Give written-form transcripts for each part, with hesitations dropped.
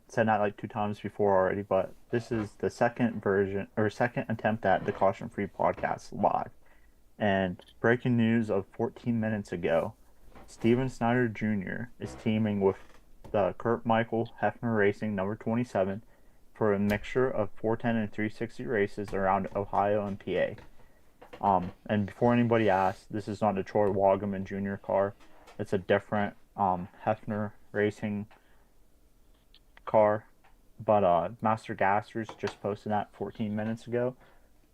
Said that like two times before already, but this is the second version or second attempt at the Caution Free podcast live. And breaking news of 14 minutes ago, Steven Snyder Jr. is teaming with the Kurt Michael Hefner Racing number 27 for a mixture of 410 and 360 races around Ohio and PA. And before anybody asks, this is not a Troy Wagaman Jr. car. It's a different Hefner Racing car. But Master Gassers just posted that 14 minutes ago.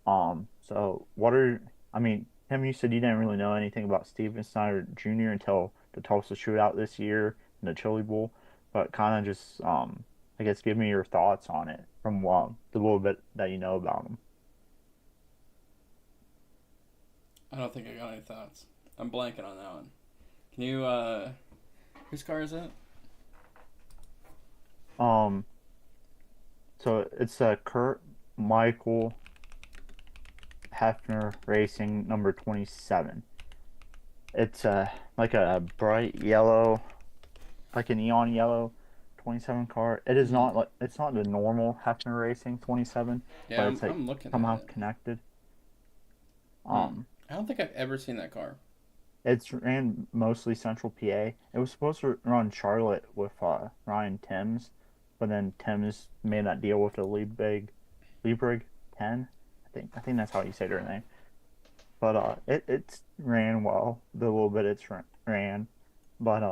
So what are I mean, Tim, you said you didn't really know anything about Steven Snyder Jr. until the Tulsa shootout this year in the Chili Bowl, but kind of just I guess give me your thoughts on it from the little bit that you know about him. I don't think I got any thoughts. I'm blanking on that one. Can you, whose car is it? Um, so it's a Kurt Michael Hefner Racing number 27. It's like a bright yellow, like a neon yellow 27 car. It is Hmm. not like it's not the normal Hefner Racing 27, Yeah, but I'm, it's like I'm looking at somehow it. connected. Hmm. Um, I don't think I've ever seen that car. it's ran mostly Central PA. It was supposed to run Charlotte with Ryan Timms, but then Timms made that deal with the Liebrig 10. I think that's how you say their name. But it's ran well the little bit ran. But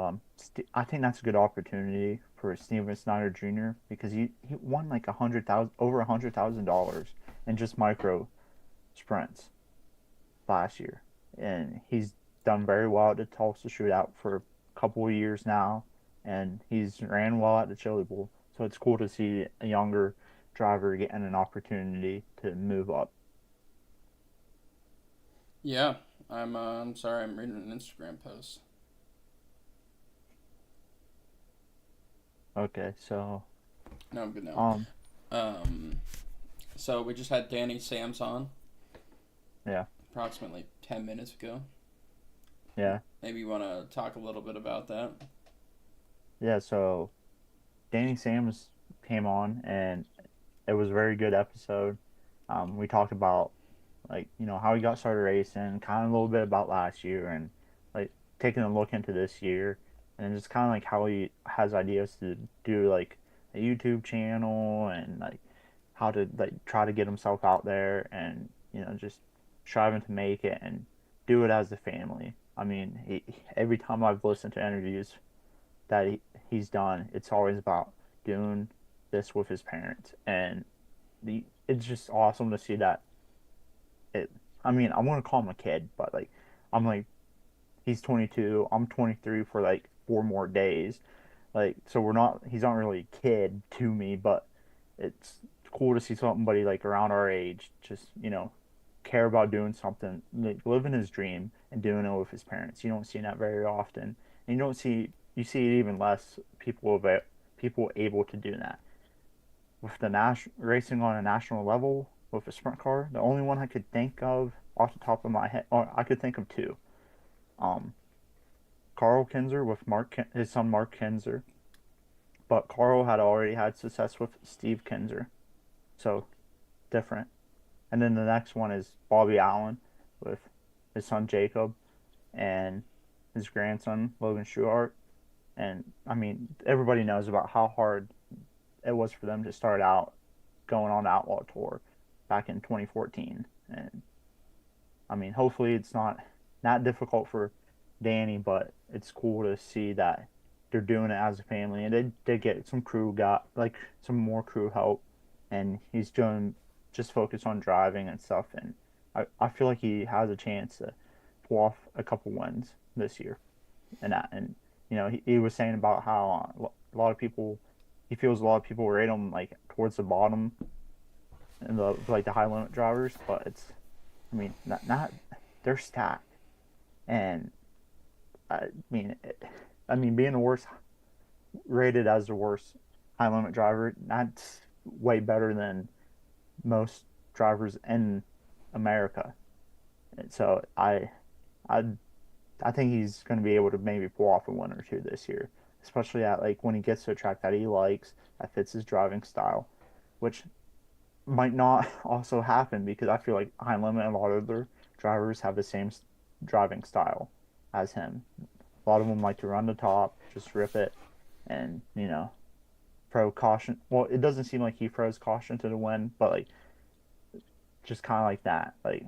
I think that's a good opportunity for Steven Snyder Jr. because he won like $100,000 in just micro sprints last year, and he's done very well at the Tulsa Shootout for a couple of years now, and he's ran well at the Chili Bowl. So it's cool to see a younger driver getting an opportunity to move up. Yeah, I'm sorry, I'm reading an Instagram post. Okay, so No, I'm good now. um Um, so we just had Danny Sams on yeah approximately 10 minutes ago. yeah Maybe you want to talk a little bit about that? yeah. So Danny Sams came on, and it was a very good episode. We talked about like how he got started racing, kind of a little bit about last year, and like taking a look into this year, and just kind of like how he has ideas to do like a YouTube channel and like how to like try to get himself out there and just striving to make it and do it as a family. I mean, every time I've listened to interviews that he's done, it's always about doing this with his parents, and it's just awesome to see that it. I mean, I want to call him a kid, but like, I'm like, he's 22, I'm 23 for like 4 more days, like, so he's not really a kid to me, but it's cool to see somebody like around our age just care about doing something, like living his dream and doing it with his parents. You don't see that very often, and you see it even less people able to do that with the racing on a national level with a sprint car. The only one I could think of off the top of my head, or I could think of two. Um, Carl Kinzer with his son Mark Kinzer, but Carl had already had success with Steve Kinzer, so different. And then the next one is Bobby Allen with his son Jacob and his grandson Logan Schuart. And I mean, everybody knows about how hard it was for them to start out going on the Outlaw Tour back in 2014. And I mean, hopefully it's not difficult for Danny, but it's cool to see that they're doing it as a family. And they did get some some more crew help, and he's doing just focus on driving and stuff. And I feel like he has a chance to pull off a couple wins this year. And he was saying about how a lot of people he feels a lot of people rate him like towards the bottom in the high limit drivers, but I mean not they're stacked. And I mean I mean being the worst rated as the worst high limit driver, that's way better than most drivers in America. And so I I think he's going to be able to maybe pull off a win or two this year, especially at like when he gets to a track that he likes, that fits his driving style, which might not also happen because I feel like High Limit and a lot of other drivers have the same driving style as him. A lot of them like to run the top, just rip it, and throw caution. Well, it doesn't seem like he throws caution to the wind, but like just kind of like that, like,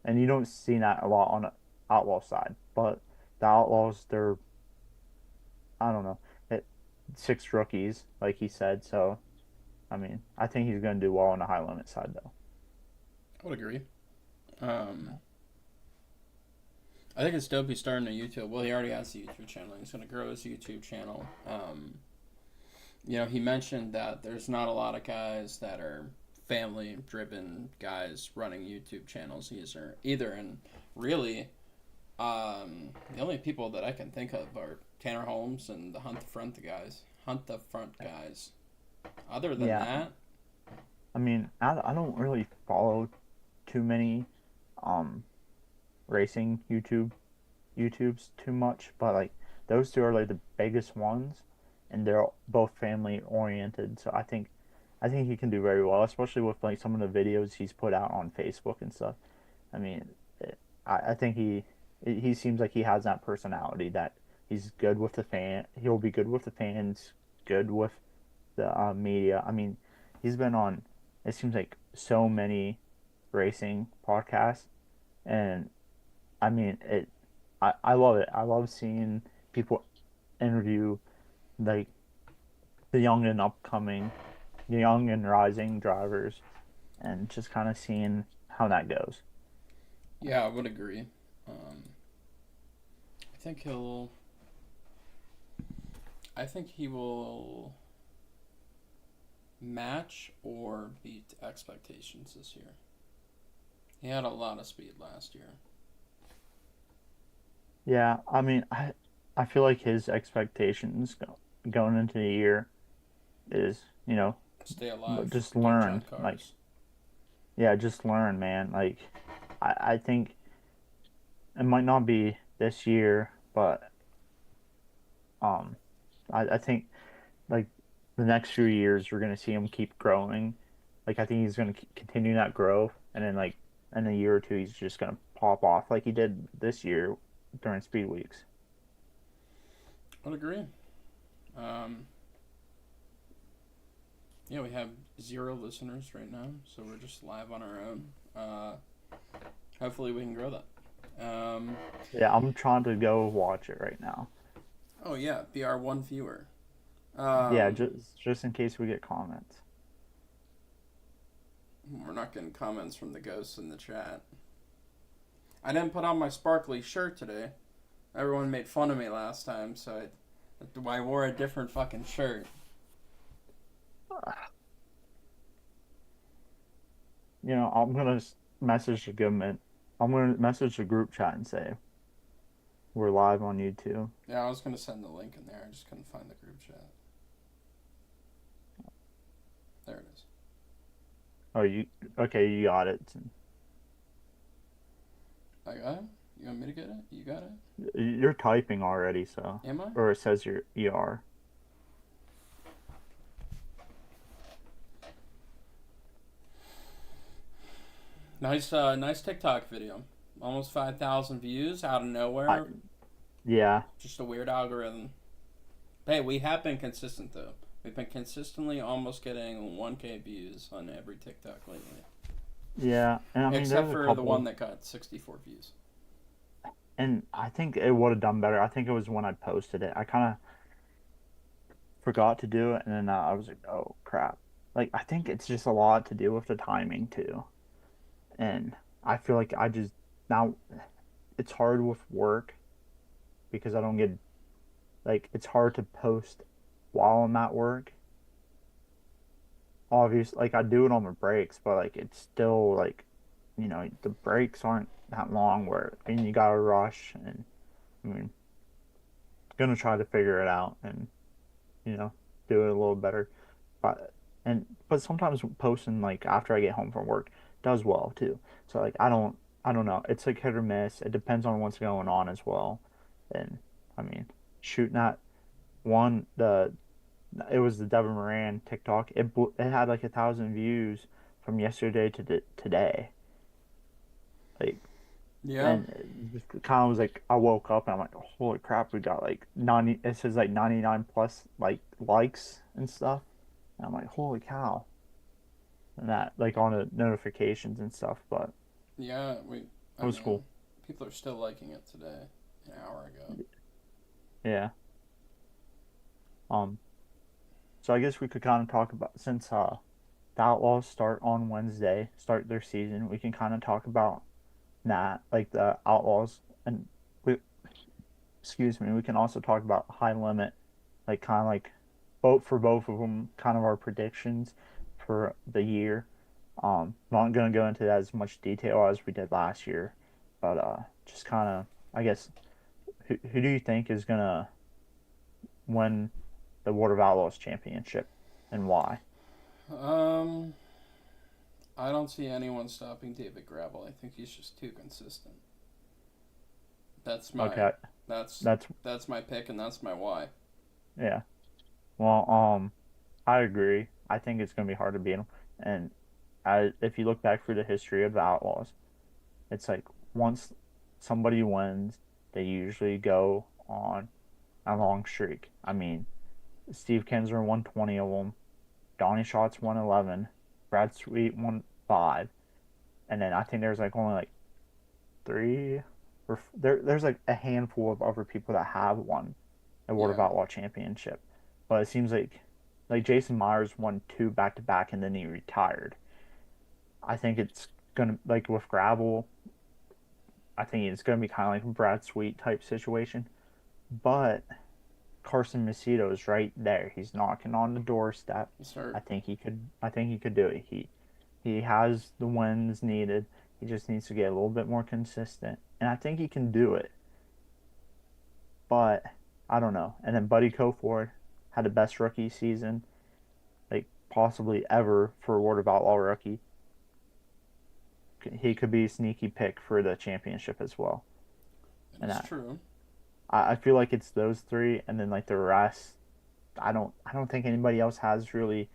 and you don't see that a lot on the Outlaw side. But the Outlaws, they're I don't know, it, six rookies, like he said. So I mean, I think he's going to do well on the High Limit side, though. I would agree. Um, I think it's dope he's starting a YouTube. Well, he already has the YouTube channel. He's going to grow his YouTube channel. He mentioned that there's not a lot of guys that are family-driven guys running YouTube channels either. And really, the only people that I can think of are Tanner Holmes and the Hunt the Front guys. Hunt the Front guys. Other than Yeah, that, I mean, I don't really follow too many um racing YouTubes too much, but like those two are like the biggest ones, and they're both family oriented. So I think he can do very well, especially with like some of the videos he's put out on Facebook and stuff. I mean, I think he seems like he has that personality that he's good with the fan. He'll be good with the fans, good with the media. I mean, he's been on. It seems like so many racing podcasts, and I mean it. I love it. I love seeing people interview like the young and upcoming, the young and rising drivers, and just kind of seeing how that goes. yeah, I would agree. Um, I think he'll. I think he will match or beat expectations this year. He had a lot of speed last year. Yeah, I mean, I feel like his expectations going into the year is, Stay alive, just don't learn. junk Like, cars. yeah, just learn, man. Like, I think it might not be this year, but um, I think like the next few years we're gonna see him keep growing. Like, I think he's gonna continue that growth, and then like in a year or two, he's just gonna pop off like he did this year during Speed Weeks. I would agree. Um, yeah, we have 0 listeners right now, so we're just live on our own. Hopefully, we can grow that. Yeah, I'm trying to go watch it right now. Oh yeah, be our one viewer. Yeah, Um, just in case we get comments. we're not getting comments from the ghosts in the chat. I didn't put on my sparkly shirt today. Everyone made fun of me last time, so I wore a different fucking shirt. I'm gonna message the government. I'm gonna message the group chat and say we're live on YouTube. Yeah, I was gonna send the link in there. I just couldn't find the group chat. There it is. Oh, you okay? You got it. I got it. You want me to get it? You got it? You're typing already, so Am I? or it says you're ER. Nice TikTok video. Almost 5,000 views out of I nowhere. yeah Just a weird algorithm. Hey, we have been consistent though. We've been consistently almost getting 1K views on every TikTok lately. yeah, and I mean Except there's a for the one couple, that got 64 views. and I think it would have done better. I think it was when I posted it. I kind of forgot to do it, and then I was like, oh crap. Like I think it's just a lot to do with the timing too, and I feel like I just now it's hard with work because I don't get like it's hard to post while I'm at work. Obviously, like I do it on my breaks, but like it's still like, the breaks aren't that long where and you gotta rush and I mean, gonna try to figure it out and you know do it a little better. But sometimes posting like after I get home from work does well too. So like I don't know. It's like hit or miss. It depends on what's going on as well. And I mean, shooting that one it was the Devin Moran TikTok. It had like 1,000 views from yesterday to today. Like, Yeah. and it just kind of was like I woke up and I'm like, holy crap, we got like 90. It says like 99 plus like likes and stuff. And I'm like, holy cow. And that like on the notifications and stuff. But Yeah, it I was mean, cool. people are still liking it today, an hour ago. Yeah. Um. So I guess we could kind of talk about since the Outlaws start on Wednesday, start their season. We can kind of talk about that, like the Outlaws, and we, excuse me, we can also talk about High Limit, like kind of like both for both of them, kind of our predictions for the year. Not gonna go into that as much detail as we did last year, but just kind of, I guess, who do you think is gonna win the World of Outlaws championship, and why? Um, I don't see anyone stopping David Gravel. I think he's just too consistent. That's my Okay, that's that's that's my pick, and that's my why. yeah. Well, I agree. I think it's gonna be hard to beat them, and if you look back through the history of the Outlaws, it's like once somebody wins, they usually go on a long streak. I mean, Steve Kinser won 20 of them, Donnie Schatz won 11, Brad Sweet won 5, and then I think there's like only like three there's like a handful of other people that have won a World of Yeah, Outlaw championship. But it seems like Jason Myers won two back to back and then he retired. I think it's gonna like with Gravel, I think it's gonna be kind of like a Brad Sweet type situation. But Carson Macedo is right there. He's knocking on the doorstep. start. I think he could do it. He has the wins needed. He just needs to get a little bit more consistent. And I think he can do it. But I don't know. And then Buddy Koford had the best rookie season, like possibly ever for a World of Outlaw rookie. He could be a sneaky pick for the championship as well. It And is true. I feel like it's those three, and then like the rest. I don't think anybody else has really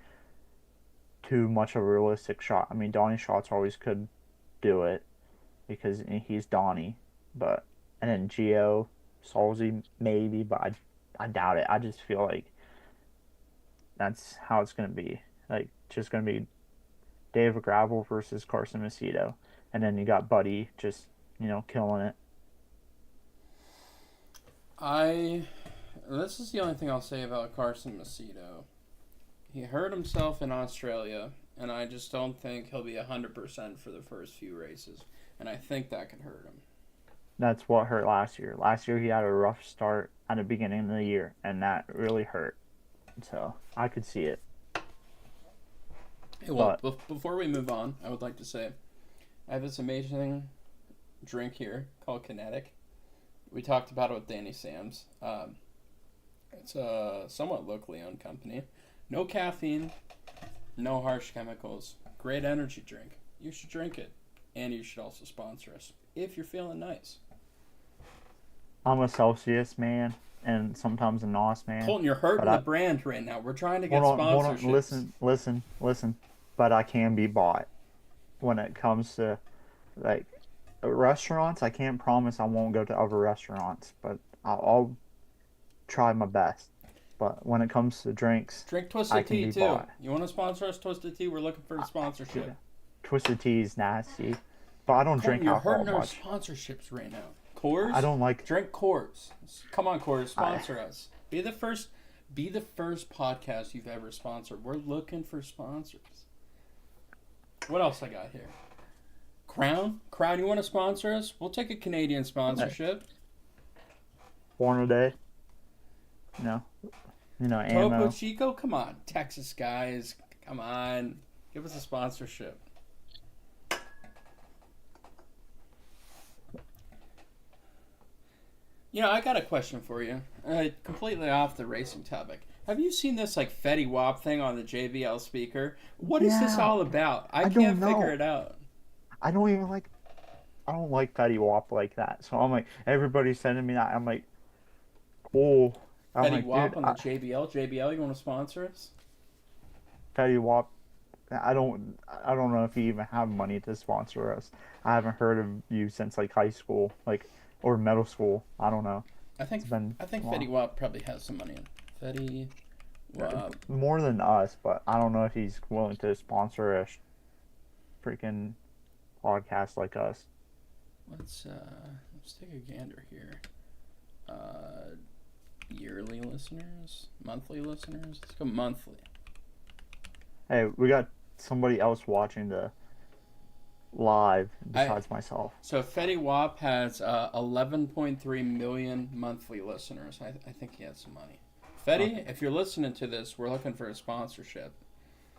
too much of a realistic shot. I mean, Donnie Schatz always could do it because he's Donnie, but and then Geo, Salzy maybe, but I doubt it. I just feel like that's how it's gonna be. Like just gonna be Dave Gravel versus Carson Macedo, and then you got Buddy just killing it. I This is the only thing I'll say about Carson Macedo. He hurt himself in Australia, and I just don't think he'll be 100% for the first few races. And I think that could hurt him. That's what hurt last year. Last year he had a rough start at the beginning of the year, and that really hurt. So I could see it, Hey, well, but before we move on, I would like to say I have this amazing drink here called Kinetic. We talked about it with Danny Sams. It's a somewhat locally owned company. No caffeine, no harsh chemicals. Great energy drink. You should drink it. And you should also sponsor us if you're feeling nice. I'm a Celsius man and sometimes a NOS man. Colton, you're But hurting the I brand right now. We're trying to get hold on, sponsorships. listen. But I can be bought when it comes to like restaurants. I can't promise I won't go to other restaurants, but I'll try my best. But when it comes to drinks, Drink I Twisted can Tea be too. bought. You want to sponsor us, Twisted Tea? We're looking for a Yeah. sponsorship. Twisted tea is nasty, but I don't Colton, drink you're alcohol hurting our much. sponsorships right now. I Coors, don't like. drink Coors. Come on, Coors, I sponsor us. Be the first. Be the first podcast you've ever sponsored. We're looking for sponsors. What else I got here? Crown. You want to sponsor us? We'll take a Canadian sponsorship. born a day. You know, Topo ammo. Chico, come on, Texas guys, come on, give us a sponsorship. I got a question for you. Completely off the racing topic. Have you seen this like Fetty Wap thing on the JBL speaker? What is this Yeah, all about? I I don't can't figure know. it out. I don't even like. I don't like Fetty Wap like that. So I'm like, everybody's sending me that. I'm like, cool. I'm Fetty like, dude, Wap on the JBL. JBL, you want to sponsor us? Fetty Wap. I don't know if you even have money to sponsor us. I haven't heard of you since like high school, like or middle school. I don't know. I It's think been I think a Fetty while. Wap probably has some money in Fetty Wap. More than us, but I don't know if he's willing to sponsor a freaking podcast like us. Let's take a gander here. Uh, Yearly listeners, monthly listeners. Let's go monthly. Hey, we got somebody else watching the live I besides myself. So Fetty Wap has 11.3 million monthly listeners. I think he has some money. Fetty, Okay. if you're listening to this, we're looking for a sponsorship.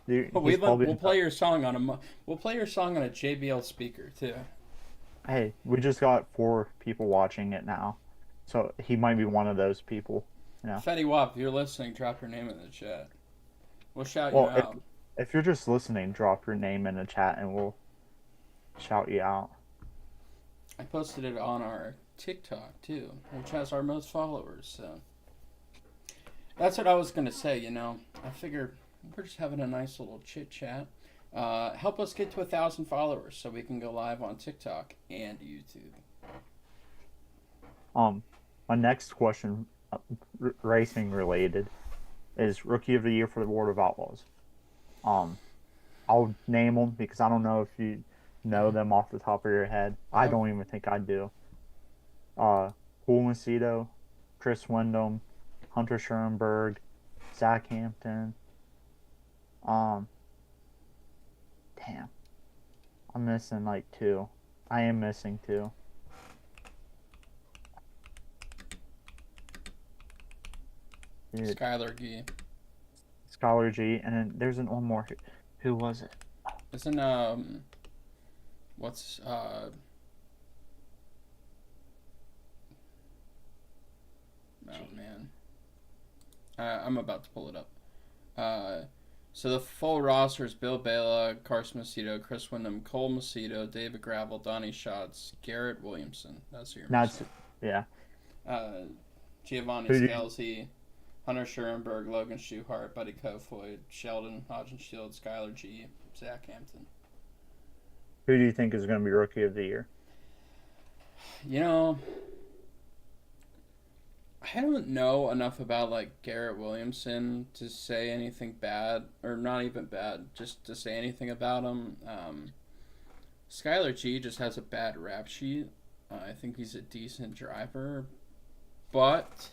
Dude, But he's probably we'll play your song on we'll play your song on a JBL speaker too. hey, we just got 4 people watching it now. So he might be one of those people. Fetty Wap, if you're listening, drop your name in the chat. We'll shout you Well, out. if you're just listening, drop your name in the chat and we'll shout you out. I posted it on our TikTok too, which has our most followers. So that's what I was gonna say. I figure we're just having a nice little chit chat. Help us get to 1,000 followers so we can go live on TikTok and YouTube. My next question, racing related, is Rookie of the Year for the World of Outlaws. Um, I'll name them because I don't know if you know them off the top of your head. I Yep. don't even think I do. Cool Macedo, Chris Wyndham, Hunter Schoenberg, Zach Hampton. Um, damn, I'm missing like 2. I am missing 2. Dude, Skylar Gee. Scholar G, and then there's one more. Who was it? Isn't what's oh man. I'm about to pull it up. So the full roster is Bill Bela, Carson Macedo, Chris Wyndham, Cole Macedo, David Gravel, Donnie Schatz, Garrett Williamson. That's who you're That's missing. yeah. Giovanni Who do Scalzi, Hunter Schurenberg, Logan Schuhart, Buddy Kofoid, Sheldon Hodgenshield, Skylar G, Zach Hampton. Who do you think is going to be Rookie of the Year? You know, I don't know enough about like Garrett Williamson to say anything bad, or not even bad, just to say anything about him. Skylar G just has a bad rap sheet. I think he's a decent driver, but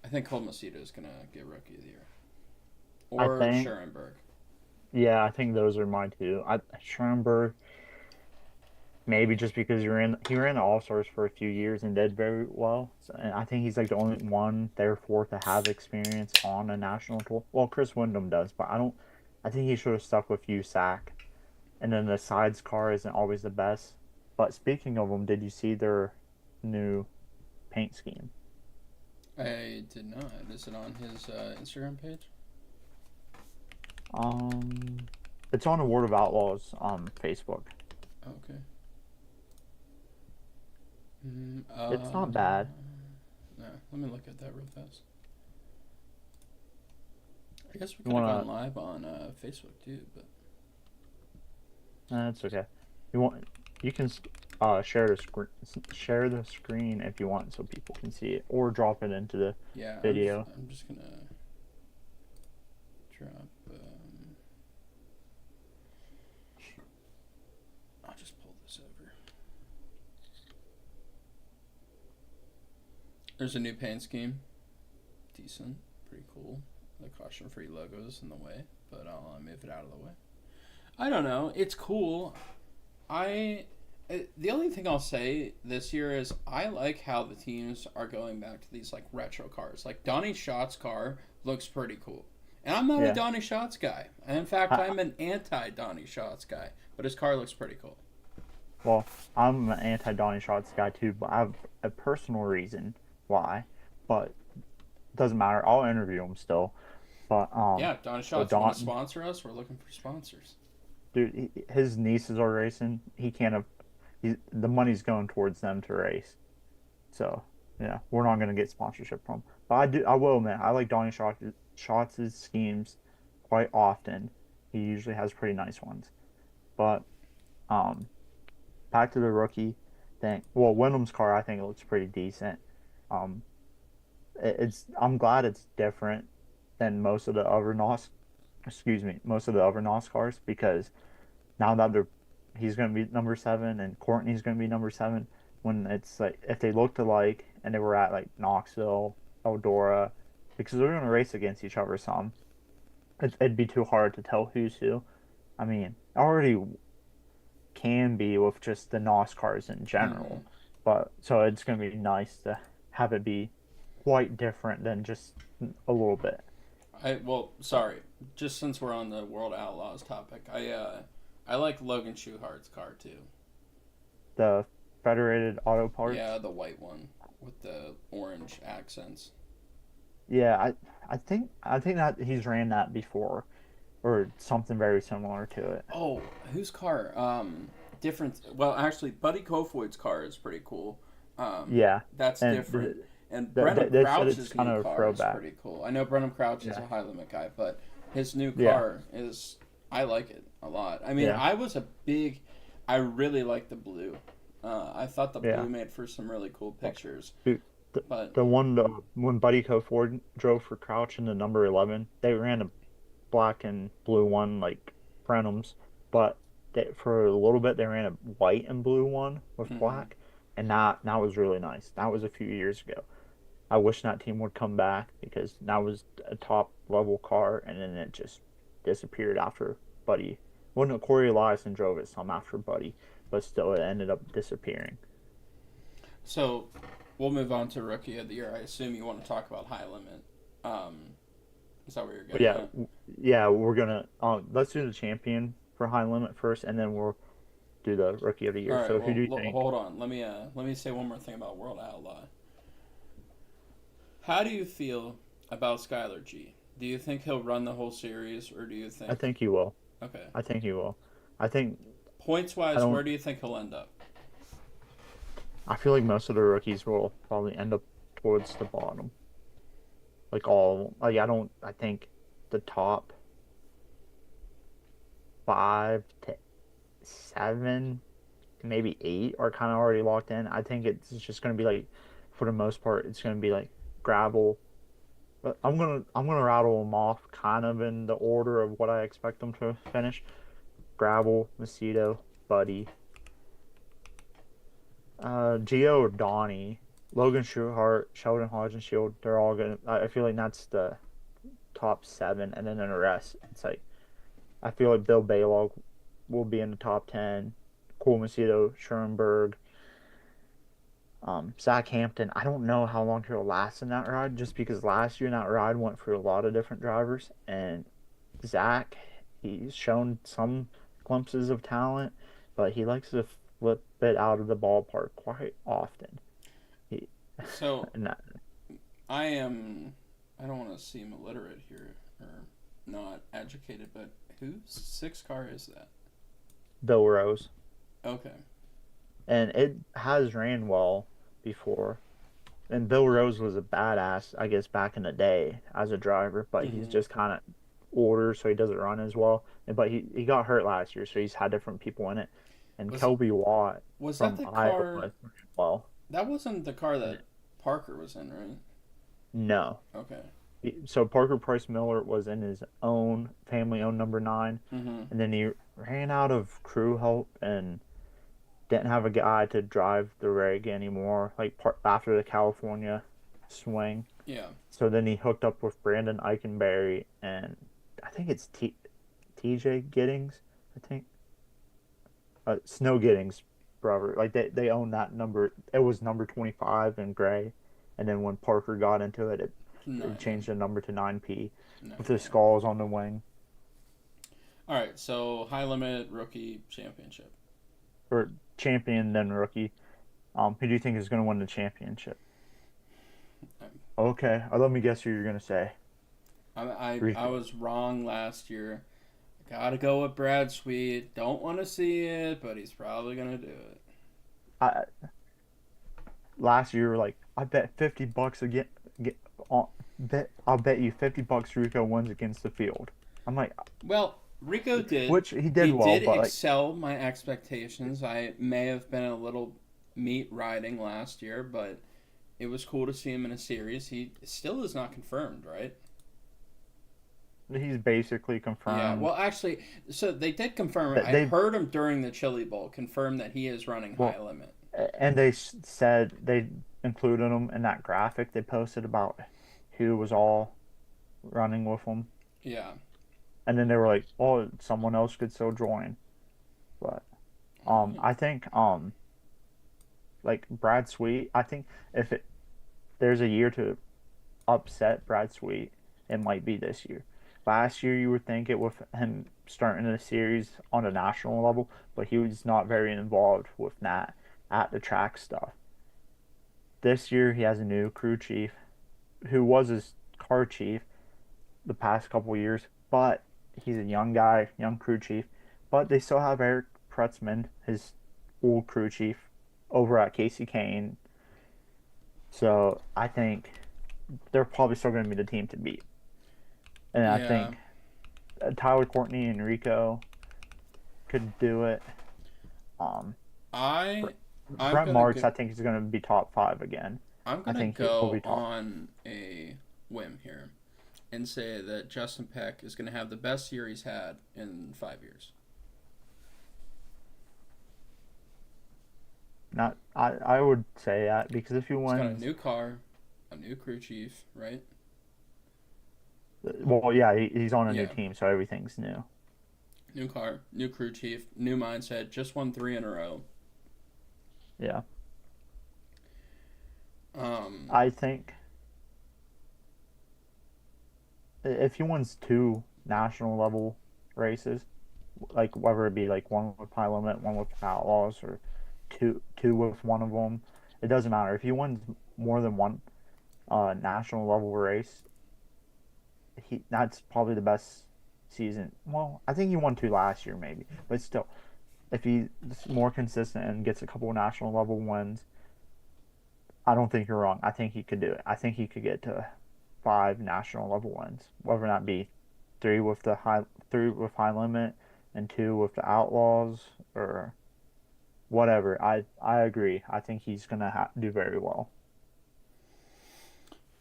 I think Cole Macedo is gonna get Rookie of the Year, I or think, Schurenberg. yeah, I think those are mine too. Schoenberg, maybe just because he ran the All Stars for a few years and did very well. So, and I think he's like the only one, therefore, to have experience on a national tour. Well, Chris Wyndham does, but I don't. I think he should have stuck with USAC. And then the sides car isn't always the best. But speaking of them, did you see their new paint scheme? I did not. Is it on his Instagram page? Um, it's on the World of Outlaws Facebook. Okay. It's not bad. No, let me look at that real fast. I guess we You could have wanna? gone live on Facebook too, but That's okay. You want? You can share the screen if you want, so people can see it, or drop it into the yeah, video. I'm just gonna drop. I'll just pull this over. There's a new paint scheme. Decent, pretty cool. The caution-free logo's in the way, but I'll move it out of the way. I don't know. It's cool. The only thing I'll say this year is I like how the teams are going back to these like retro cars. Like Donnie Schatz car looks pretty cool, and I'm not a Yeah. Donnie Schatz guy. And in fact, I, I'm an anti Donnie Schatz guy. But his car looks pretty cool. well, I'm an anti-Donny Shots guy too, but I have a personal reason why. But it doesn't matter. I'll interview him still. But Yeah, Donnie so Schatz, you want to Don, sponsor us? We're looking for sponsors. dude, his nieces are racing. He can't have. The money's going towards them to race. So Yeah, we're not gonna get sponsorship from. But I will, man. I like Donnie Schatz's schemes quite often. He usually has pretty nice ones. But um, back to the rookie thing. Well, Wyndham's car, I think it looks pretty decent. Um, I'm glad it's different than most of the other most of the other NOS cars because now that he's gonna be number seven and Courtney's gonna be number seven. When it's like if they looked alike and they were at like Knoxville, Eldora, because they're gonna race against each other some, it'd be too hard to tell who's who. I mean, already can be with just the NOS cars in Mm-hmm. general. But so it's going to be nice to have it be quite different than just a little bit. Sorry, just since we're on the World Outlaws topic, I like Logan Schuchart's car too. The Federated Auto Yeah, Parts. the white one with the orange accents. Yeah, I think that he's ran that before or something very similar to it. Oh, whose car? Different. Well, actually, Buddy Kofoid's car is pretty cool. Um, Yeah, that's and different. And they Brenham they said it's Crouch's kind new of a car is throwback. pretty cool. I know Brenham Crouch is Yeah, a high limit guy, but his new yeah, car is. I like it a lot. I mean, yeah, I really like the blue. I thought the yeah. blue made for some really cool pictures, Dude, but the one when Buddy Ford drove for Crouch in the number 11, they ran a black and blue one like Brenham's, but for a little bit they ran a white and blue one with mhm. black, and that was really nice. That was a few years ago. I wish that team would come back because that was a top level car, and then it just disappeared after Buddy. Well, no, Corey Eliason drove it some after Buddy, but still it ended up disappearing. So we'll move on to rookie of the year. I assume you want to talk about high limit. Um, is that where you're But getting yeah, at? yeah, we're gonna let's do the champion for high limit first, and then we'll do the rookie of the All year. right. So who Well, do you think? hold on. Let me say one more thing about World Outlaw. How do you feel about Skylar G? Do you think he'll run the whole series, or do you I think think he will. okay? I think he will. I think Points I wise, where don't. do you think he'll end up? I feel like most of the rookies will probably end up towards the bottom. Like all. Like I don't. I think the top 5 to 7, maybe 8 are kind of already locked in. I think it's just gonna be like, for the most part, it's gonna be like gravel. But I'm gonna rattle them off kind of in the order of what I expect them to finish. Gravel, Macedo, Buddy, Gio or Donnie, Logan Schuchart, Sheldon Hodgenshield. They're all gonna. I feel like that's the top 7, and then the rest, it's like I feel like Bill Balog will be in the top 10. Cole Macedo, Schoenberg, Zach Hampton. I don't know how long he'll last in that ride, just because last year that ride went through a lot of different drivers, and Zach, he's shown some glimpses of talent, but he likes to flip it out of the ballpark quite often. He, So and that, I am. I don't want to seem illiterate here or not educated, but whose six car is that? Bill Rose, Okay. and it has ran well before. And Bill Rose was a badass, I guess, back in the day as a driver, but he's Mm-hmm. just kind of older, so he doesn't run as well. But he got hurt last year, so he's had different people in it. And Was Kelby Watt was that from the Iowa car? ran well. That wasn't the car that Parker was in, right? No. Okay. So Parker Price Miller was in his own family-owned number 9, Mm-hmm. and then he ran out of crew help and didn't have a guy to drive the rig anymore, like after the California swing. Yeah. So then he hooked up with Brandon Eikenberry and I think it's TJ Giddings, I think. Snow Giddings, brother. Like they own that number. It was number 25 in gray. And then when Parker got into it, No. they changed the number to 9P No. with the Yeah. skulls on the wing. All right. So high limit rookie championship. Or champion, then rookie. Who do you think is going to win the championship? Okay, let me guess who you're going to say. I was wrong last year. Gotta go with Brad Sweet. Don't want to see it, but he's probably gonna do it. I, last year, like I bet $50 again. Get, I'll bet you $50 Rico wins against the field. I'm like, Well, Rico did. which he He did well, did but like, excel my expectations. I may have been a little meat riding last year, but it was cool to see him in a series. He still is not confirmed, right? he's basically Yeah. confirmed Well, actually, so they did confirm it. that I they heard him during the Chili Bowl confirm that he is running high well, limit. and they said they included him in that graphic they posted about who was all running with him, Yeah. and then they were like, oh, someone else could still join, but All right. I think like Brad Sweet, I think if there's a year to upset Brad Sweet, it might be this year. Last year, you would think it with him starting the series on a national level, but he was not very involved with that at the track stuff. This year, he has a new crew chief who was his car chief the past couple years, but he's a young guy, young crew chief. But they still have Eric Pretzman, his old crew chief, over at Casey Kane. So I think they're probably still going to be the team to beat. And I Yeah. think Tyler Courtney and Rico could do it. Um, I I'm Brent gonna Marks, go. I think, is going to be top five again. I'm I gonna think he'll go be top. on a whim here and say that Justin Peck is gonna have the best year he's had in 5 years. Not, I would say that because if he He's got a wins, new car, a new crew chief, right? well, yeah, he's on a new Yeah. team, so everything's new. New car, new crew chief, new mindset. Just won three in a row. Yeah, Um, I think if he wins two national level races, like whether it be like one with High Limit, one with Outlaws, or two with one of them, it doesn't matter. If he wins more than one national level race, he that's probably the best season. Well, I think he won two last year maybe, but still, if he's more consistent and gets a couple of national level wins, I don't think you're wrong. I think he could do it. I think he could get to five national level wins, whether that be three with High Limit and two with the Outlaws or whatever. I agree. I think he's gonna do very well.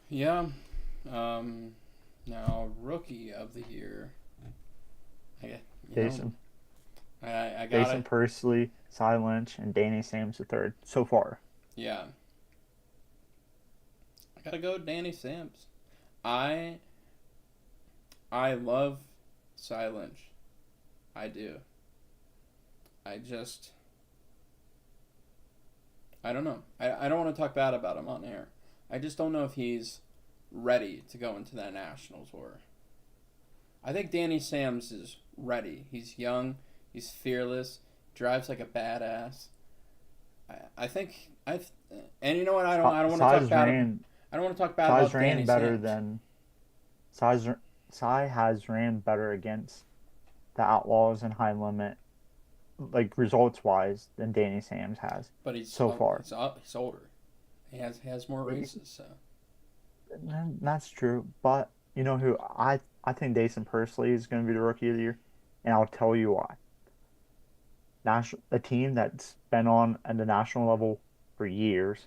yeah. Um, Now rookie of the year. I you know Jason I Jason gotta Persley, Cy Lynch, and Danny Sams the third so far. yeah I gotta go with Danny Sams. I I love Silence. I do. I just I don't know. I don't want to talk bad about him on air. I just don't know if he's ready to go into that national tour. I think Danny Sams is ready. He's young. He's fearless. Drives like a badass. I think I. And you know what? I don't want to talk Cy's bad. ran I don't want to talk bad Cy's about ran Danny better Sams. than Cy's Cy has ran better against the Outlaws and High Limit, like results wise, than Danny Sams has But so far. he's older. He has more races. So That's true, but you know who I think Jason Persley is going to be the rookie of the year, and I'll tell you why. A team that's been on at the national level for years.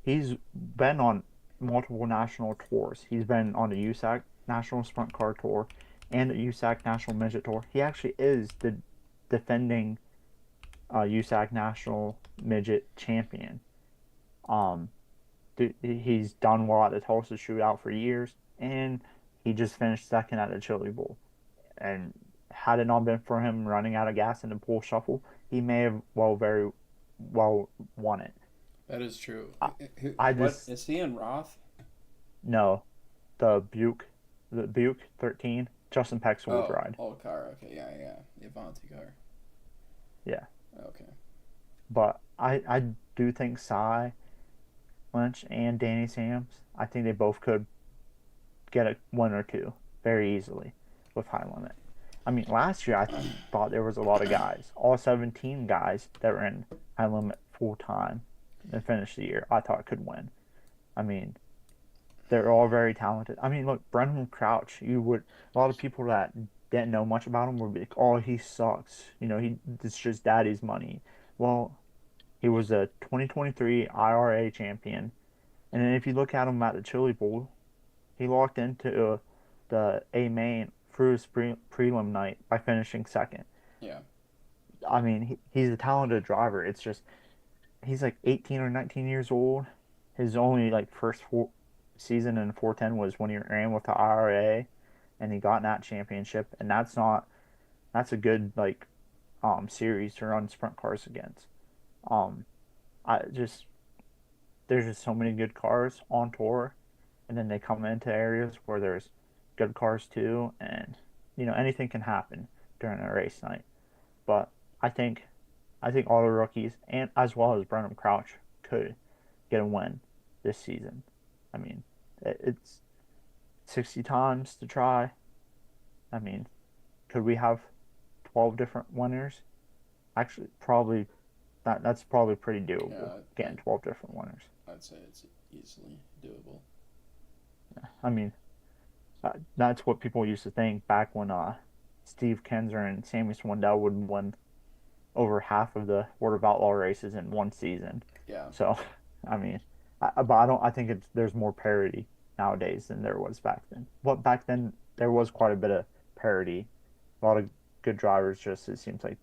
He's been on multiple national tours. He's been on the USAC National Sprint Car Tour and the USAC National Midget Tour. He actually is the defending USAC National Midget Champion. Um, he's done well at the Tulsa Shootout for years, and he just finished second at the Chili Bowl. And had it not been for him running out of gas in the pool shuffle, he may have very well won it. that is true. I, I What just is he in Roth? no, the Buick, the Buick 13, Justin Peck's old Oh, ride. old car. Okay, yeah. The Avanti car. Yeah, Okay. but I do think Cy Lynch and Danny Sams. I think they both could get a one or two very easily with High Limit. I mean, last year I thought there was a lot of guys, all 17 guys that were in High Limit full time. and finish the year, I thought could win. I mean, they're all very talented. I mean, look, Brendan Crouch, a lot of people that didn't know much about him would be like, oh, he sucks. It's just daddy's money. Well, he was a 2023 IRA champion. And then if you look at him at the Chili Bowl, he walked into the A main through his prelim night by finishing second. Yeah. I mean, he's a talented driver. It's just he's like 18 or 19 years old. His only like first season in 410 was when he ran with the IRA, and he got in that championship. And that's a good like series to run sprint cars against. Um, I just there's just so many good cars on tour, and then they come into areas where there's good cars too, and anything can happen during a race night. But I think I think all the rookies and as well as Brendan Crouch could get a win this season. I mean, it's 60 times to try. I mean, could we have 12 different winners? Actually, probably that's probably pretty doable, Yeah, getting 12 different winners. I'd say it's easily doable. I mean, that's what people used to think back when Steve Kinser and Sammy Swindell would win over half of the World of Outlaw races in one season. Yeah. So, I mean, but I don't. I think there's more parity nowadays than there was back then. But back then there was quite a bit of parity. A lot of good drivers. Just it seems like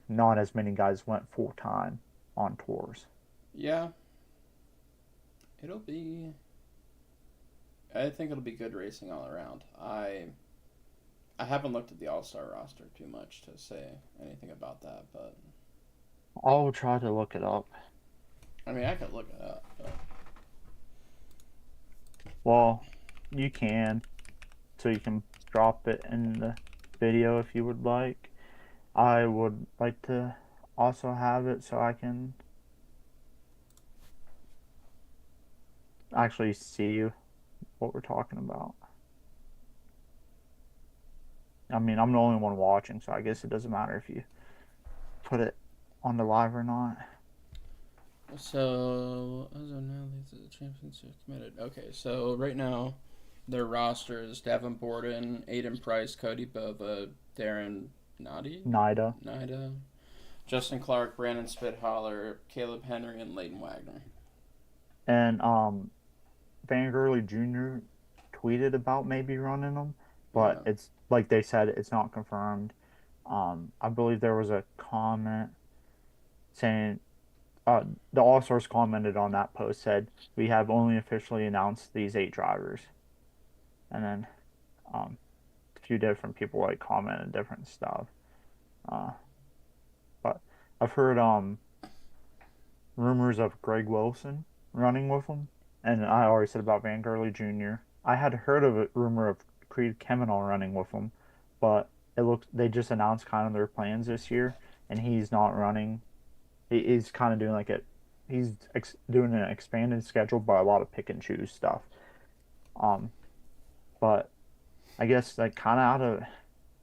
not as many guys went full time on tours. Yeah. It'll be. I think it'll be good racing all around. I haven't looked at the All Star roster too much to say anything about that, but I'll try to look it up. I mean I could look it up. But Well, you can, so you can drop it in the video if you would like. I would like to also have it so I can actually see what we're talking about. I mean, I'm the only one watching, so I guess it doesn't matter if you put it on the live or not. so as of now, the champions are committed. Okay, so right now, their rosters: Devin Borden, Aiden Price, Cody Bova, Darren NIDA. Nida, Justin Clark, Brandon Spithaler, Caleb Henry, and Leighton Wagner. And Van Gurley Jr. tweeted about maybe running them, but Yeah. it's like they said, it's not confirmed. I believe there was a comment saying the All Stars commented on that post said we have only officially announced these 8 drivers, and then a few different people like commented different stuff. Uh, but I've heard rumors of Greg Wilson running with them, and I already said about Van Gurley Jr. I had heard of a rumor of Creed Kemenal running with them, but it looks they just announced kind of their plans this year, and he's not running. He's kind of doing like a he's doing an expanded schedule, but a lot of pick and choose stuff. Um, but I guess like kind of out of,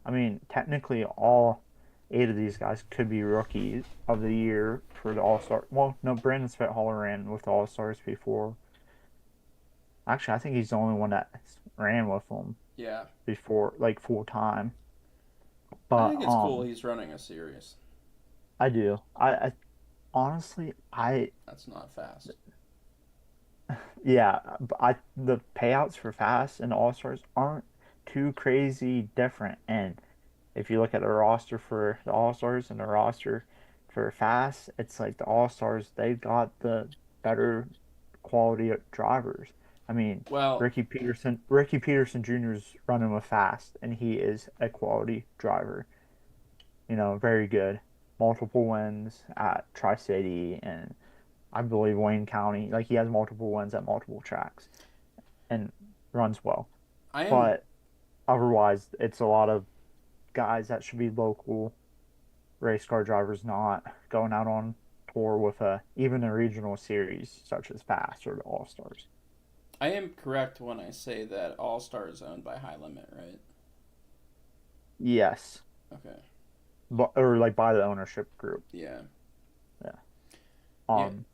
I mean, technically all 8 of these guys could be rookie of the year for the All Star. Well, no, Brandon Spithaler ran with the All Stars before. Actually, I think he's the only one that ran with them Yeah. before, like full time. I But think it's cool he's running a series. I do. I honestly, That's not fast. yeah, I the payouts for fast and All Stars aren't too crazy different. And if you look at the roster for the All Stars and the roster for fast, it's like the All Stars they got the better quality of drivers. I mean, Well, Ricky Peterson Jr. is running with fast, and he is a quality driver. Very good. Multiple wins at Tri City and I believe Wayne County. Like he has multiple wins at multiple tracks and runs well. I am. But otherwise, it's a lot of guys that should be local race car drivers, not going out on tour with even a regional series such as Fast or the All Stars. I am correct when I say that All Star is owned by High Limit, right? Yes, Okay. but or like by the ownership group. Yeah. Yeah. Yeah. Um.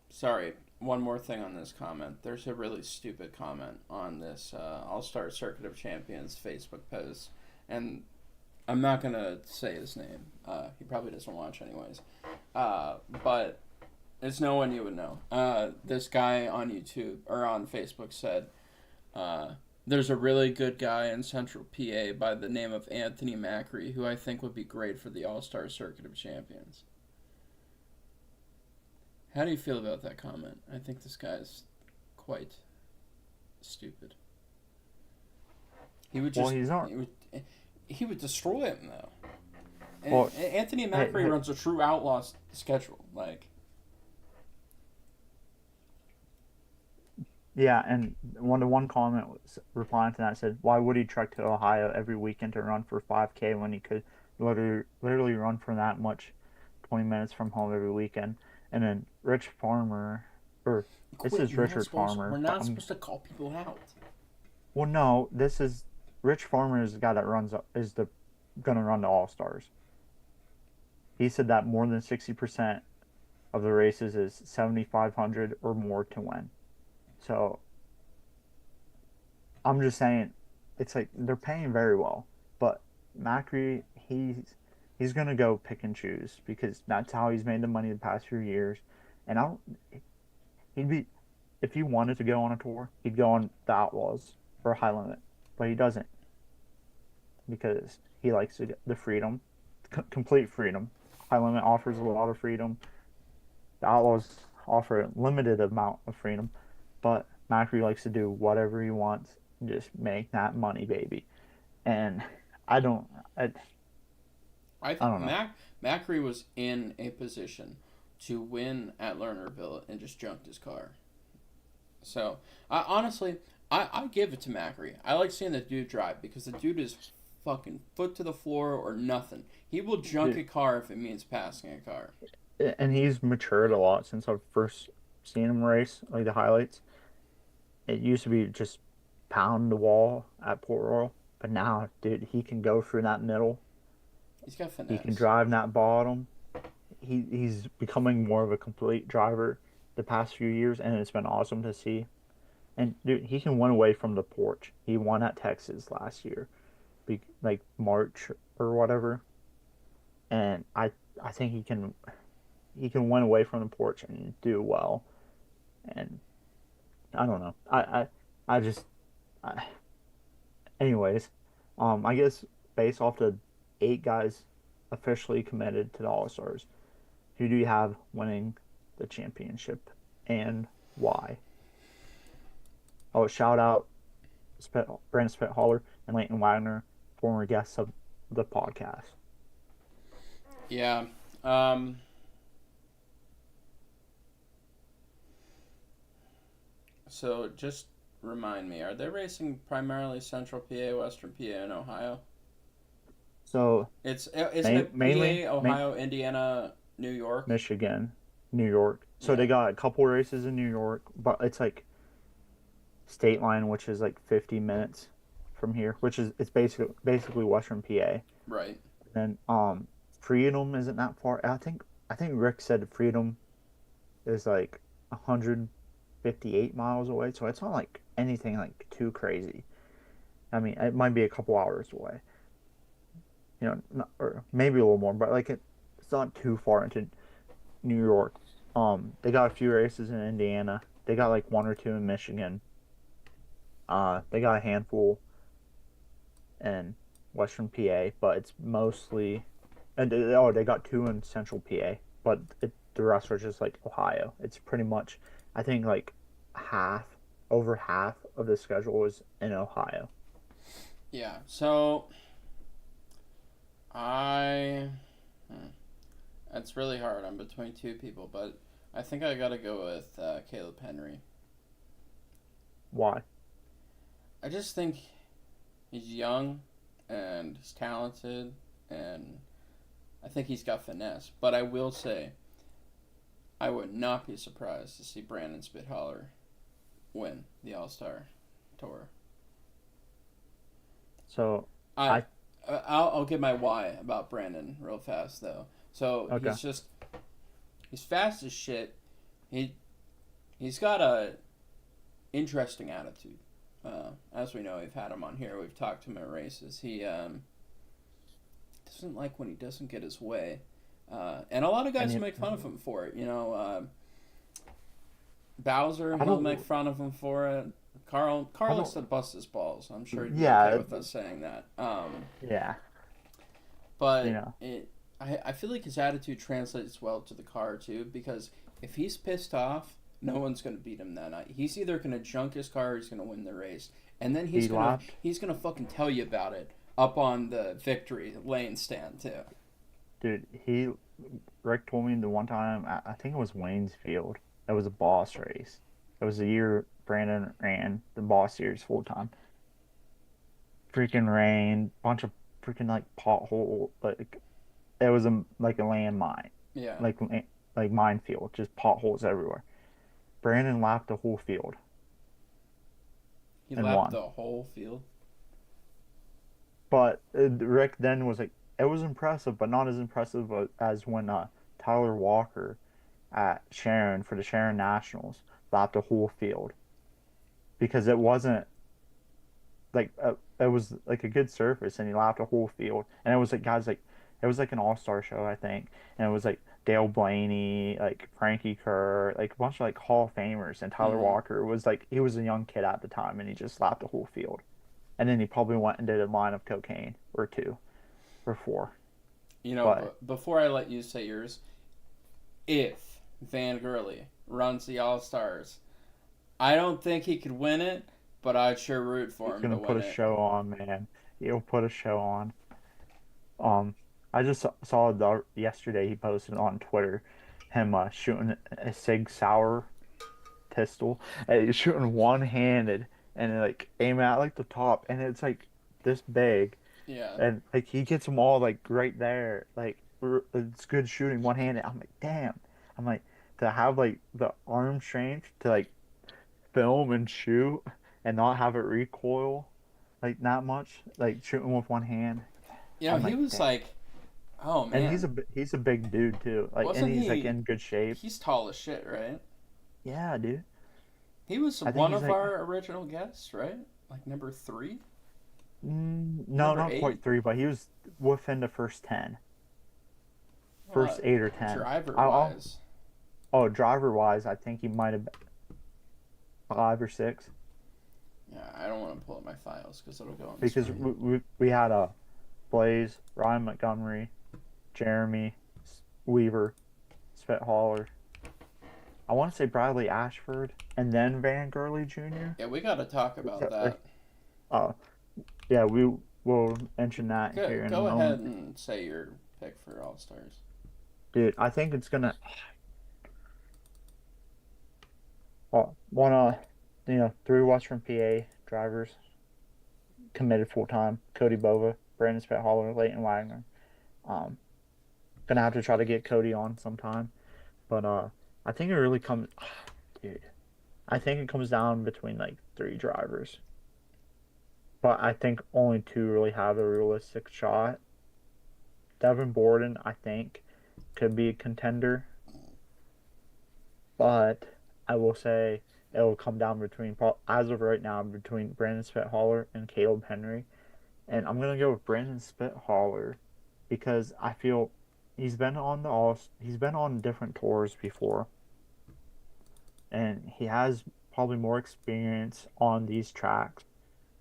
Sorry, one more thing on this comment. There's a really stupid comment on this All Star Circuit of Champions Facebook post, and I'm not gonna say his name. He probably doesn't watch anyways. But it's no one you would know. This guy on YouTube or on Facebook said, "There's a really good guy in Central PA by the name of Anthony Macri who I think would be great for the All Star Circuit of Champions." How do you feel about that comment? I think this guy's quite stupid. He would just. Well, he's not. He would destroy him though. Well, Anthony Macri runs a true outlaw schedule. Like, yeah, and one comment was replying to that said, "Why would he trek to Ohio every weekend to run for 5K when he could literally run for that much, 20 minutes from home every weekend?" And then Rich Farmer, or this is Richard Farmer. We're not supposed to call people out. Well, no, this is Rich Farmer is the guy that gonna run the All Stars. He said that more than 60% of the races is 7,500 or more to win. So I'm just saying, it's like they're paying very well, but Macri he's gonna go pick and choose because that's how he's made the money the past few years, and I don't. He'd be if he wanted to go on a tour, he'd go on the Outlaws or High Limit, but he doesn't because he likes the freedom, complete freedom. High Limit offers a lot of freedom. The Outlaws offer a limited amount of freedom, but Macri likes to do whatever he wants and just make that money, baby. And I don't. I think I don't know. Macri was in a position to win at Lernerville and just junked his car. So, I give it to Macri. I like seeing the dude drive because the dude is fucking foot to the floor or nothing. He will junk a car if it means passing a car. And he's matured a lot since I've first seen him race, like the highlights. It used to be just pound the wall at Port Royal, but now, dude, he can go through that middle. He's got He can finesse. drive that bottom. He's becoming more of a complete driver the past few years, and it's been awesome to see. And dude, he can win away from the porch. He won at Texas last year, like March or whatever. And I think he can win away from the porch and do well. And I don't know. I just I, anyways, I guess based off the 8 guys officially committed to the All Stars, who do you have winning the championship and why? Oh, shout out Brandon Spithaller and Leighton Wagner, former guests of the podcast. Yeah. Um, so just remind me, are they racing primarily Central PA, Western PA, and Ohio? So Isn't it mainly PA, Ohio, Indiana, New York? Michigan, New York. So Yeah. they got a couple races in New York, but it's like state line, which is like 50 minutes from here, which is it's basically Western PA. Right. And Freedom isn't that far. I think Rick said Freedom is like 158 miles away, so it's not like anything like too crazy. I mean, it might be a couple hours away, or maybe a little more, but like it's not too far into New York. They got a few races in Indiana. They got like one or two in Michigan. They got a handful in Western PA, but it's mostly, and they got two in Central PA, but the rest are just like Ohio. It's pretty much, I think like half, over half of the schedule is in Ohio. Yeah. So I. It's really hard. I'm between two people, but I think I gotta go with Caleb Henry. Why? I just think he's young and he's talented, and I think he's got finesse. But I will say, I would not be surprised to see Brandon Spithaller win the All Star Tour. So I, I I'll give my why about Brandon real fast though. So okay. he's just He's fast as shit. He he's got a interesting attitude. As we know, we've had him on here. We've talked to him at races. He doesn't like when he doesn't get his way, and a lot of And guys you, make fun of him for it. Bowser I will make don't, fun of him for it. Carl I likes don't, to bust his balls. I'm sure he'd be okay yeah, with us saying that. yeah, you But know, I feel like his attitude translates well to the car too, because if he's pissed off, no one's gonna beat him that night. He's either gonna junk his car or he's gonna win the race, and then he laughed. he's gonna fucking tell you about it up on the victory lane stand too. Dude, Rick told me the one time, I think it was Wayne's Field. It was a boss race. It was the year Brandon ran the boss series full time. Freaking rain, bunch of freaking like pothole, like it was like a landmine, Yeah, like like minefield, just potholes everywhere. Brandon lapped the whole field he and lapped won. the whole field. But Rick then was like, it was impressive, but not as impressive as when Tyler Walker at Sharon for the Sharon Nationals lapped a whole field because it wasn't like it was like a good surface and he lapped a whole field and it was like guys like it was like an all-star show I think and it was like Dale Blaney, like Frankie Kerr, like a bunch of like Hall of Famers and Tyler Mm-hmm. Walker was like he was a young kid at the time and he just lapped a whole field and then he probably went and did a line of cocaine or two or four. But Before I let you say yours, if Van Gurley runs the All Stars, I don't think he could win it, but I'd sure root for he's him to gonna put win a it. show on, man. He'll put a show on. Um, I just saw yesterday he posted on Twitter him shooting a Sig Sauer pistol. And he's shooting one-handed and like aim at like the top, and it's like this big, Yeah. and like he gets them all like right there. Like it's good shooting one-handed. I'm like, damn. I'm like to have like the arm strength to like film and shoot and not have it recoil like that much, like shooting with one hand. I'm He like, was damn. like, oh And man, he's a big dude too. Like, and wasn't he's like he? in good shape. He's tall as shit, right? Yeah, dude. He was I think one he's of like, our original guests, right? Like number three, no, number not quite eight. three, but he was within the first 10, Uh, first 8 or 10. driver I'll wise, oh, driver wise, I think he might have been 5 or 6 yeah. I don't want to pull up my files because it'll go on the because screen. we had Blaze, Ryan Montgomery, Jeremy Weaver, Spithaller. I want to say Bradley Ashford, and then Van Gurley Jr. Yeah, we got to talk about that. Uh, yeah, we will mention that here in a Go ahead moment. and say your pick for All Stars. Dude, I think it's gonna wanna 3 Western PA drivers committed full time. Cody Bova, Brandon Spithaller, Leighton Wagner. Um, gonna have to try to get Cody on sometime. But I think it really comes dude. I think it comes down between like 3 drivers. But I think only 2 really have a realistic shot. Devin Borden, I think, could be a contender, but I will say it will come down between, as of right now, between Brandon Spithaller and Caleb Henry. And I'm gonna go with Brandon Spithaller because I feel he's been on different tours before, and he has probably more experience on these tracks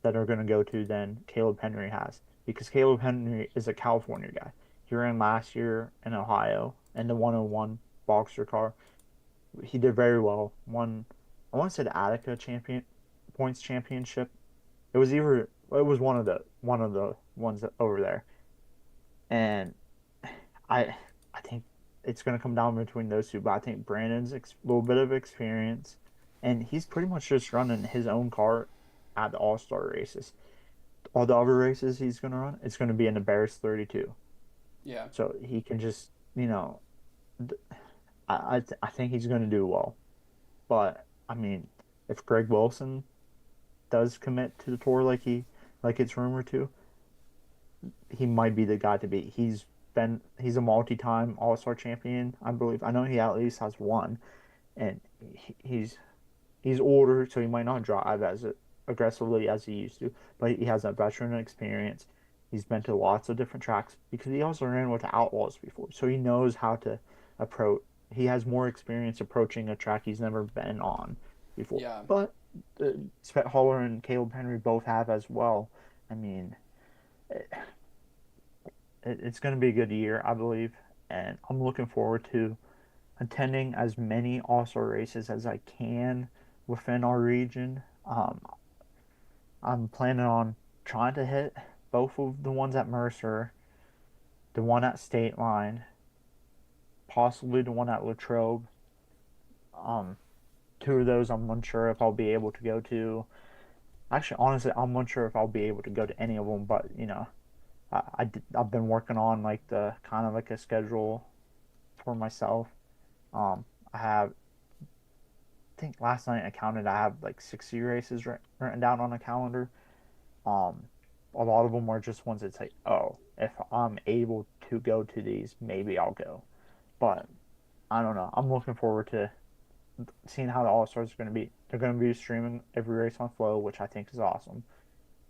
that are gonna go to than Caleb Henry has because Caleb Henry is a California guy. He ran last year in Ohio in the 101 Boxster car. He did very well. Won, I want to say the Attica champion points championship. It was one of the ones over there, and I think it's gonna come down between those two. But I think Brandon's little bit of experience, and he's pretty much just running his own car at the All Star races. All the other races he's gonna run, it's gonna be in the Bears 32. Yeah. So he can just I think he's gonna do well. But I mean, if Greg Wilson does commit to the tour like it's rumored to, he might be the guy to beat. He's he's a multi-time All-Star champion, I believe. I know he at least has one, and he's older, so he might not drive as aggressively as he used to, but he has that veteran experience. He's been to lots of different tracks because he also ran with the Outlaws before, so he knows how to approach. He has more experience approaching a track he's never been on before. Yeah, But Svet Holler and Caleb Henry both have as well. I mean, it, it's going to be a good year, I believe, and I'm looking forward to attending as many All-Star races as I can within our region. I'm planning on trying to hit both of the ones at Mercer, the one at State Line, possibly the one at Latrobe. Um, Two of those I'm unsure if I'll be able to go to. Actually, honestly, I'm unsure if I'll be able to go to any of them, but I've been working on like the kind of like a schedule for myself. I have, I think last night I counted, I have like 60 races written down on a calendar. Um, a lot of them are just ones that's like, oh, if I'm able to go to these, maybe I'll go. But I don't know. I'm looking forward to seeing how the All Stars are going to be. They're going to be streaming every race on Flow, which I think is awesome.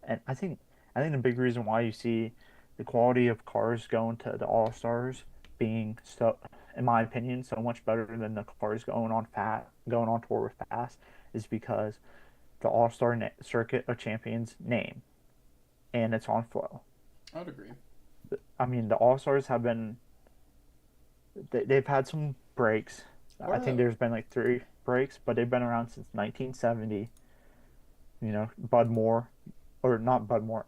And I think the big reason why you see the quality of cars going to the All Stars being so, in my opinion, so much better than the cars going on tour with Fast is because the All Star Circuit of Champions name and it's on Flow. I would agree. I mean, the All Stars have been they've had some breaks. What I are think the there's been like three breaks, but they've been around since 1970. Bud Moore, or not Bud Moore,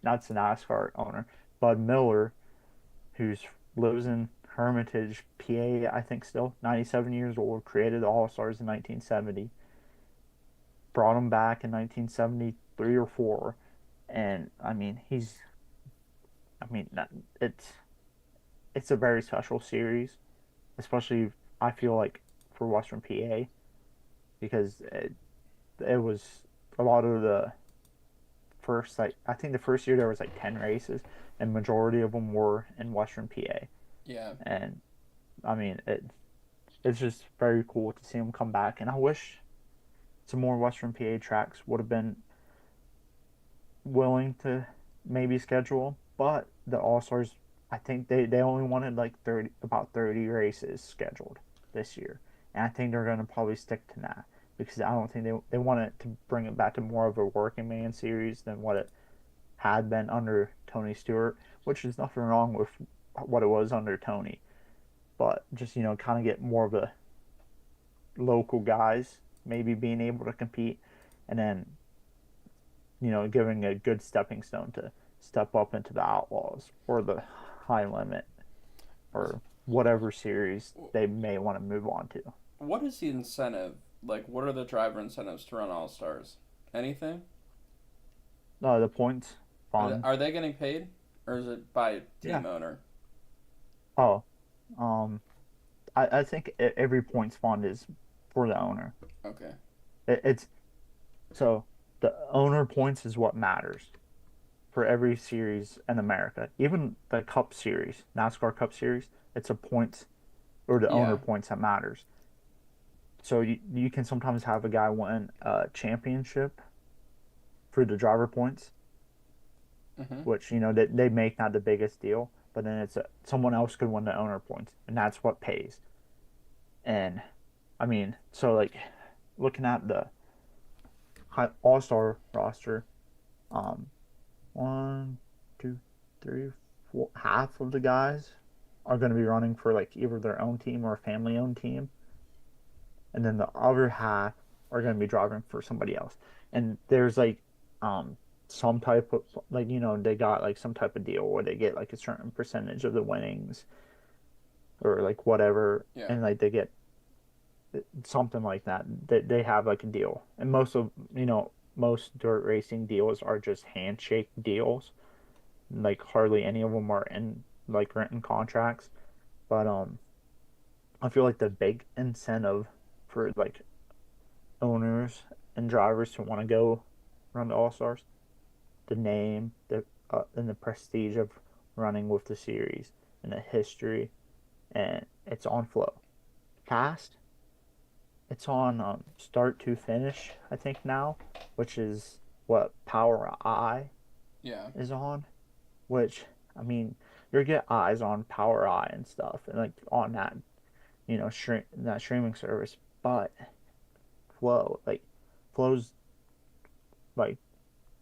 that's the NASCAR owner. Bud Miller, who's lives in Hermitage, PA, I think still, 97 years old, created the All Stars in 1970, brought them back in 1973 or 4. And I mean, I mean, it's it's a very special series, especially I feel like for Western PA because it was a lot of the first like I think the first year there was like 10 races and majority of them were in Western PA. yeah? And I mean it's just very cool to see them come back and I wish some more Western PA tracks would have been willing to maybe schedule, but the All Stars, I think they only wanted like 30 races scheduled this year, and I think they're gonna probably stick to that because I don't think they want it to bring it back to more of a working man series than what it had been under Tony Stewart, which is nothing wrong with what it was under Tony, but just kind of get more of the local guys maybe being able to compete, and then giving a good stepping stone to step up into the Outlaws or the High Limit or whatever series they may want to move on to. What is the incentive? Like, what are the driver incentives to run All Stars? Anything? The points Are they, fund. are they getting paid, or is it by Yeah. team owner? Oh, um, I think every points fund is for the owner. Okay. It's so the owner points is what matters for every series in America. Even the Cup Series, NASCAR Cup Series, it's a points or the owner Yeah. points that matters. So you can sometimes have a guy win a championship for the driver points, Mm-hmm. which they make not the biggest deal, but then someone else could win the owner points, and that's what pays. And I mean, so like looking at the All Star roster, um, one, two, three, four, half of the guys are going to be running for like either their own team or a family owned team, and then the other half are going to be driving for somebody else. And there's like um some type of like they got like some type of deal where they get like a certain percentage of the winnings or like whatever, Yeah. and like they get something like that. They have like a deal, and most dirt racing deals are just handshake deals. Like hardly any of them are in like written contracts, but I feel like the big incentive for like owners and drivers to want to go run the All Stars, the name, the and the prestige of running with the series, in the history, and it's on Flow. Fast, it's on start to finish, I think now, which is what Power Eye Yeah. is on. Which I mean, you get eyes on Power Eye and stuff, and like on that that streaming service, but Flow like Flow's like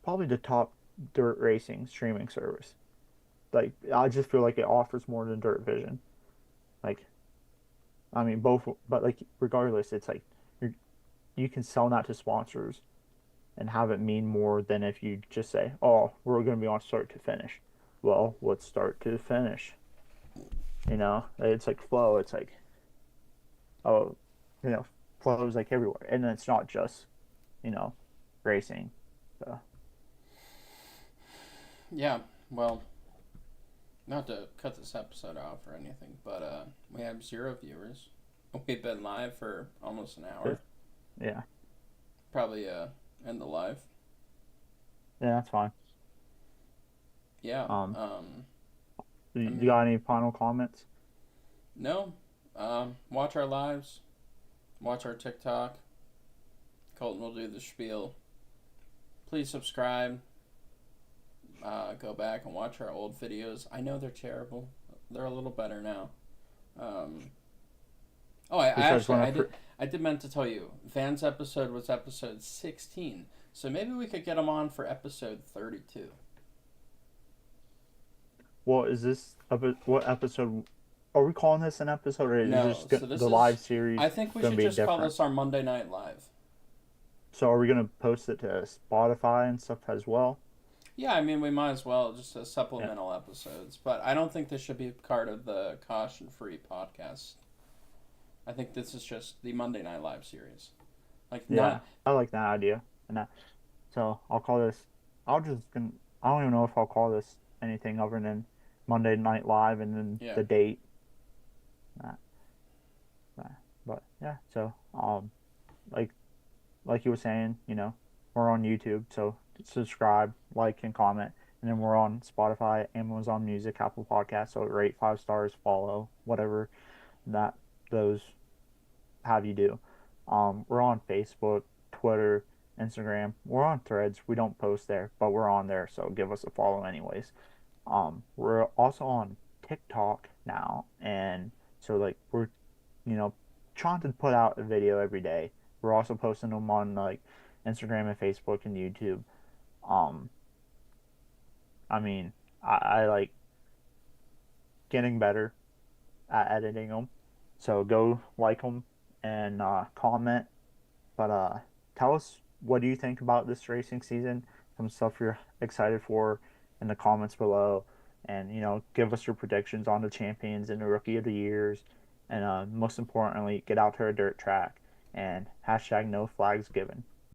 probably the top dirt racing streaming service. Like I just feel like it offers more than Dirt Vision. Like I mean both, but like regardless, it's like you can sell that to sponsors and have it mean more than if you just say, "Oh, we're going to be on start to finish." Well, what's start to finish? It's like Flow. It's like, oh, you know, Flow's like everywhere, and it's not just you know racing. So Yeah. Well, not to cut this episode off or anything, but we have 0 viewers. We've been live for almost an hour. yeah, Probably end the live. yeah, that's fine. Yeah. I You mean, got any final comments? no. Watch our lives. Watch our TikTok. Colton will do the spiel. Please subscribe. Go back and watch our old videos. I know they're terrible. They're a little better now. Um, I Besides actually when I did meant to tell you. Van's episode was episode 16. So maybe we could get him on for episode 32. what is this? What episode? Are we calling this an episode, or is No, this so this the is. live series I think we going to should be just call different? this our Monday Night Live. So are we going to post it to Spotify and stuff as well? Yeah, I mean, we might as well just as Yeah. supplemental episodes. But I don't think this should be part of the Caution Free podcast. I think this is just the Monday Night Live series. Like, Yeah, not. I like that idea. And so I'll call this. I'll just. I don't even know if I'll call this anything other than Monday Night Live and then Yeah. the date. Uh, but yeah, so like you were saying, we're on YouTube, so subscribe, like, and comment, and then we're on Spotify, Amazon Music, Apple Podcasts. So rate 5 stars, follow, whatever that those have you do. We're on Facebook, Twitter, Instagram. We're on Threads. We don't post there, but we're on there, so give us a follow anyways. We're also on TikTok now, and so like we're, you know, trying to put out a video every day. We're also posting them on like Instagram and Facebook and YouTube. Um, I mean, I like getting better at editing them, so go like them and comment. But tell us, what do you think about this racing season? Some stuff you're excited for in the comments below, and give us your predictions on the champions and the rookie of the years, and most importantly, get out to a dirt track and hashtag no flags given.